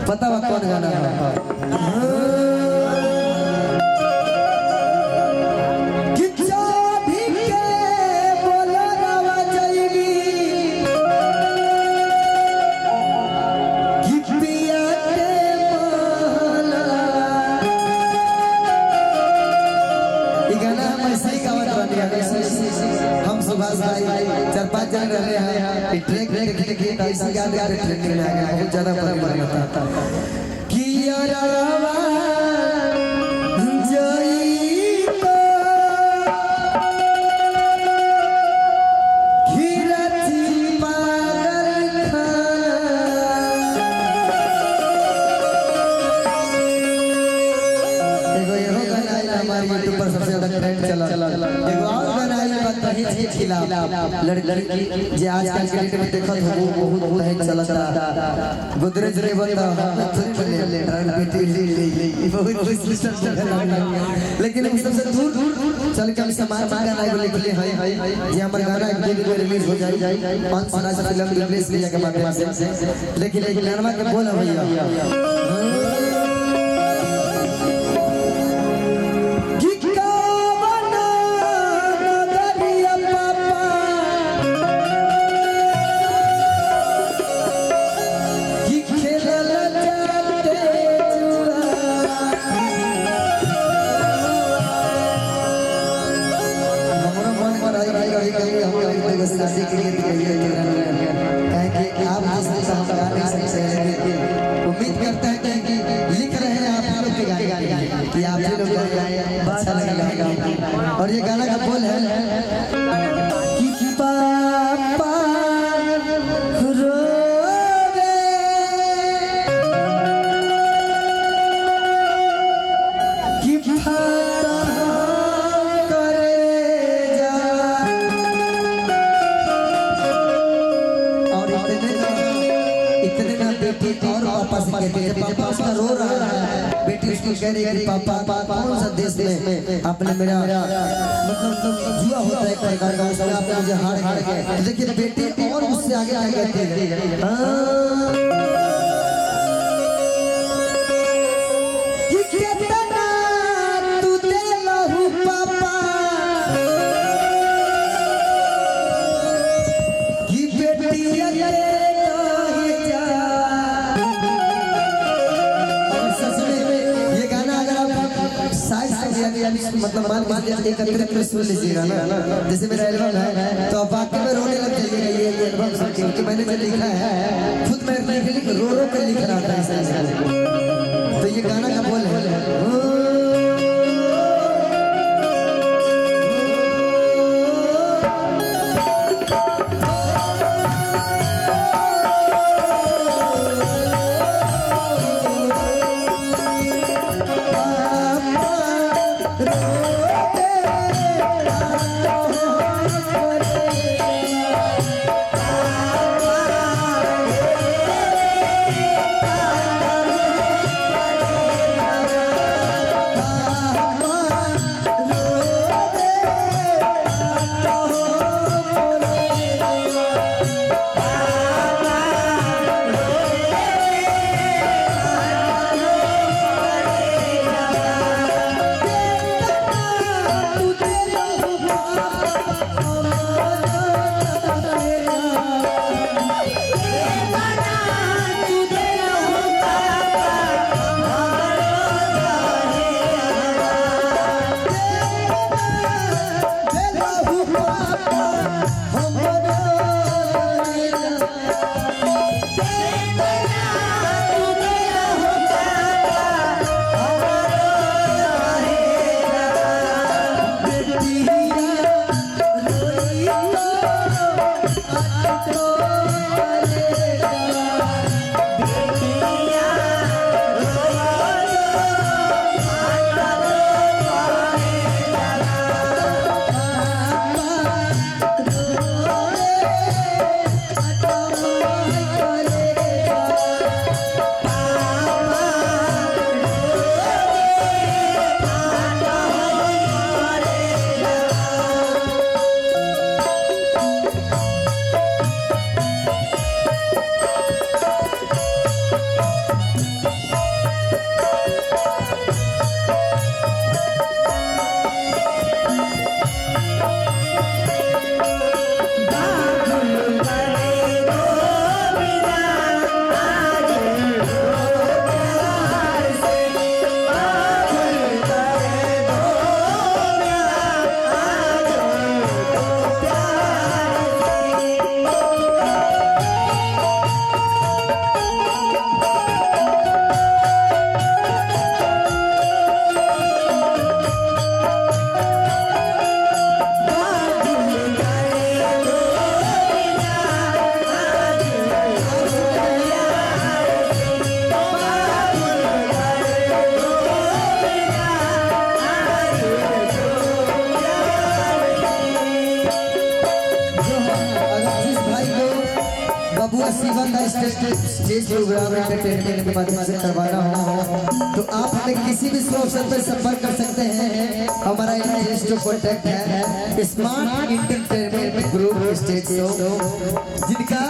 पता बा कौन गाना है? हम सुबह चार पाँच जन रहे हैं ट्रैक देखिए ट्रेनिंग में आ गया बहुत ज्यादा परेशान था कि यारा सबसे ज्यादा ट्रेंड चला एगो और गाना आई बात दहेज के खिलाफ लड़की जे आजकल के डेट में देखत हो बहुत दहेज चलता गोदरेज रे बंदा ले बेटी ले बहुत लेकिन सबसे दूर चल के समाज गाना एगो लिख ले है जे हमर गाना एक दिन में रिलीज हो जाए 5 साल से फिल्म रिलीज किया के माध्यम से लेकिन एक गाना के बोल भैया शादी के लिए आप उम्मीद करता है कि लिख रहे हैं आप लोग के गाने कि आप लोग अच्छा लगेगा और ये गाना का बोल है कि पापा और पापा से कहते हैं पापा उसका रो रहा है बेटी उसको कह रही है कि पापा कौन सा देश में आपने मेरा मतलब जुआ होता है एक प्रकार का उसमें आपने मुझे हार गए देखिए बेटी और उससे आगे आगे कहती है मतलब मान लीजिए एक में सुन लीजिएगा ना जैसे मेरा एल्बम है तो आप वाकई में रोने लग जाइएगा ये एल्बम सुन के क्योंकि मैंने जो लिखा है खुद मैं रो रो कर लिख रहा था तो ये गाना का बोल है स्टेज प्रोग्राम एंटरटेनमेंट के माध्यम से करवाना हो तो आप हमें किसी भी अवसर पर संपर्क कर सकते हैं। हमारा जो कॉन्टैक्ट है स्मार्ट एंटरटेनमेंट ग्रुप स्टेज शो, जिनका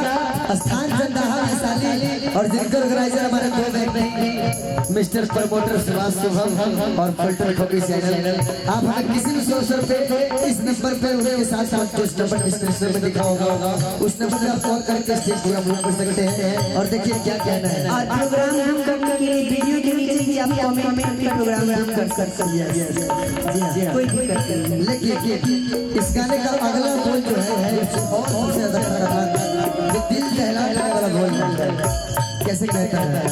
स्थान चंदाहा वैशाली और जिनका ऑर्गेनाइजर हमारे दो व्यक्ति मिस्टर प्रमोटर सुभाष शुभम और फल्टन कॉपी चैनल। आप हमें किसी भी अवसर पे इस नंबर पे उनके साथ साथ जो नंबर डिस्क्रिप्शन में लिखा होगा उस नंबर पे आप कॉल करके स्टेज पूरा बुक कर सकते हैं। और देखिए क्या कहना है, और प्रोग्राम हम करने के लिए वीडियो के नीचे भी आप कमेंट करके प्रोग्राम हम कर सकते हैं, कोई दिक्कत नहीं। लेकिन इस गाने का अगला बोल जो है और सबसे ज्यादा खतरनाक, जो दिल दहलाने वाला बोल है। कैसे कहता है,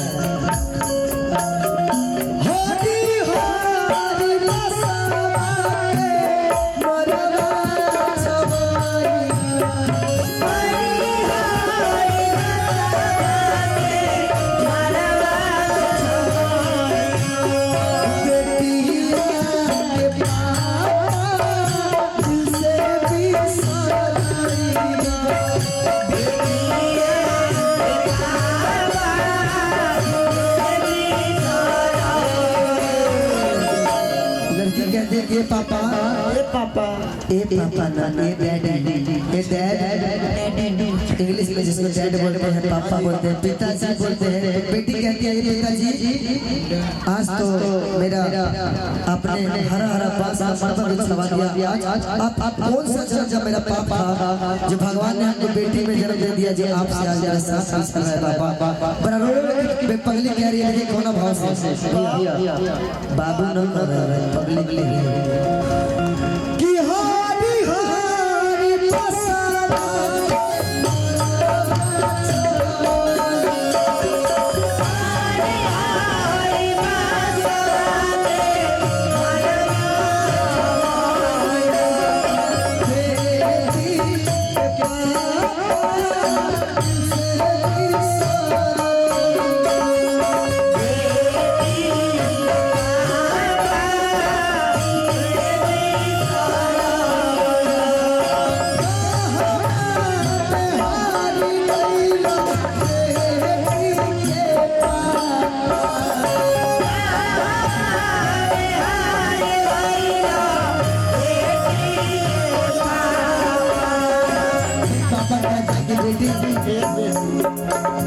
ये पापा ना ये डैड इंग्लिश में जिसको डैड बोलते हैं, पापा बोलते हैं, पिताजी बोलते हैं। बेटी कहती है पिताजी आज तो मेरा आपने हरा हरा पास सवा दिया, आज आप कौन सा जब मेरा पापा जो भगवान ने हमको बेटी में जन्म दे दिया, जो आपसे आज मेरा साथ चल रहा है पापा बड़ा रो पगली कह रही है कौन भाव से बाबू न पगली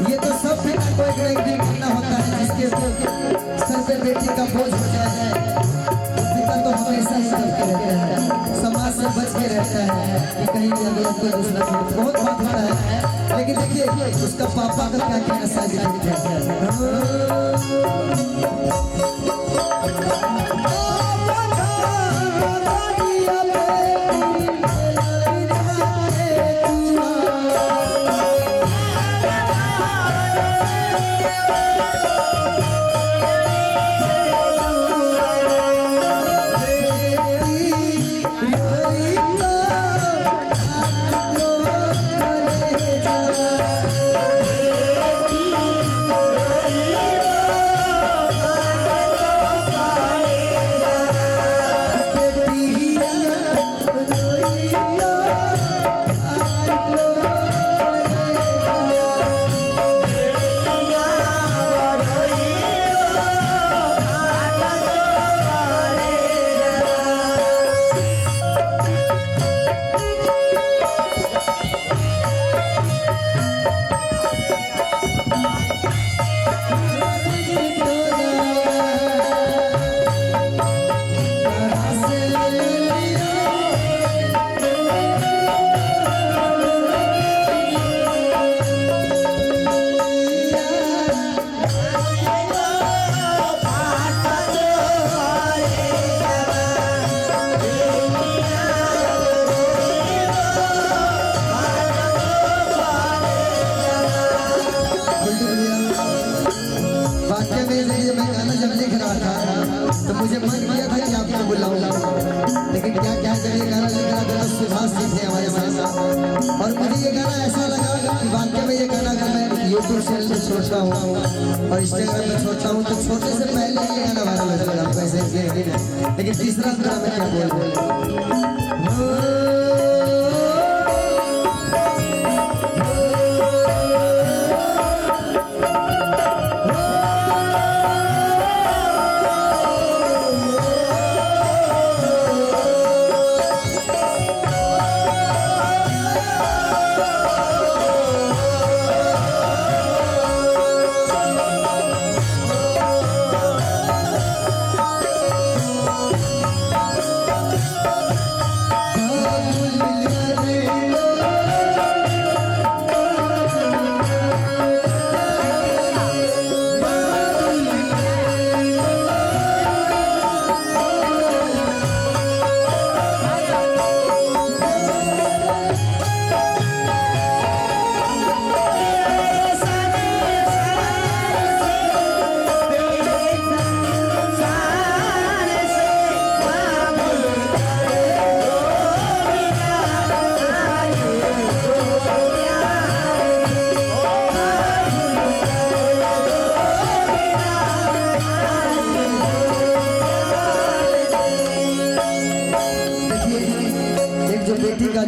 ये तो सब पिता को एक दिन करना होता है, जिसके सर पे बेटी का बोझ हो जाए। पिता तो हमेशा ही करते रहते हैं, समाज से बच के रहता है कि कहीं भी अगर कोई दूसरा बहुत बात होता है। लेकिन देखिए उसका पापा का क्या कहना साजिद तो मुझे मन किया था कि आपको बुलाऊं, लेकिन क्या क्या करें, गाना लिखना सुभाष जी थे हमारे साथ। और मुझे ये गाना ऐसा लगा कि वाकई में ये गाना अगर मैं यूट्यूब चैनल पे छोड़ता हूँ और इंस्टाग्राम पे छोड़ता हूँ तो छोटे से पहले ये गाना वायरल हो जाएगा पैसे। लेकिन तीसरा गाना मैं क्या बोल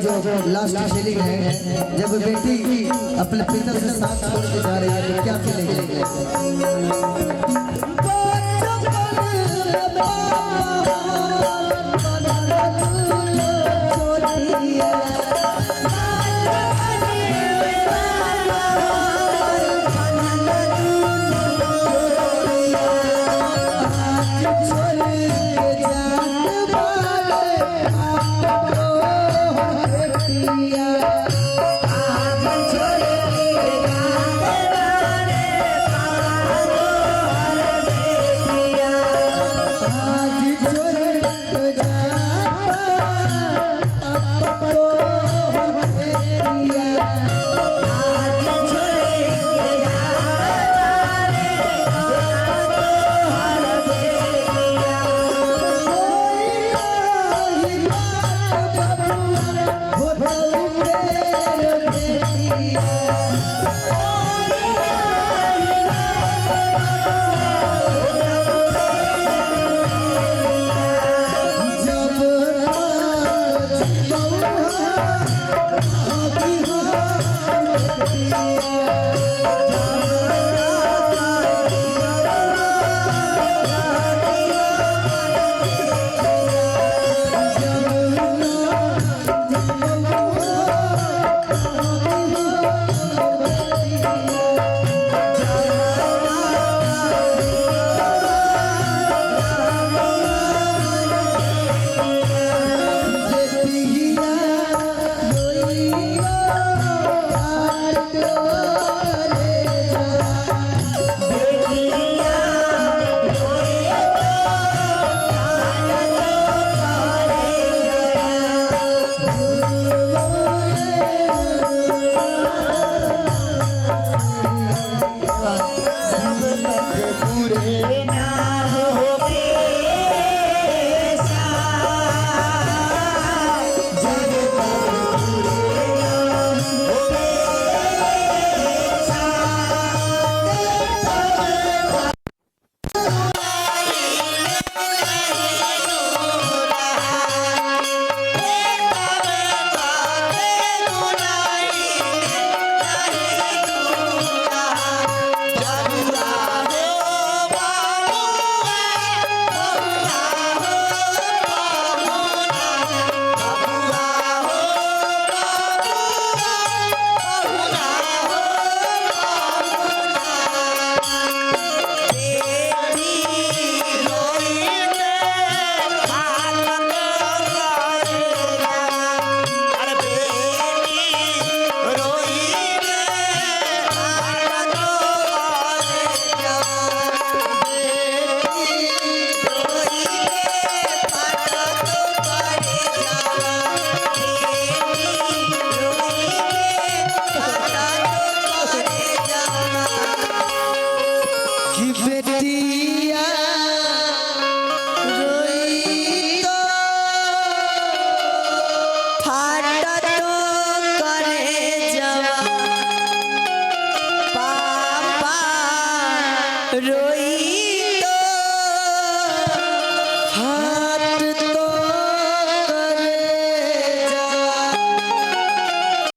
जो लास्ट फीलिंग है जब बेटी अपने पिता से साथ छोड़ के जा रही है तो क्या फीलिंग है?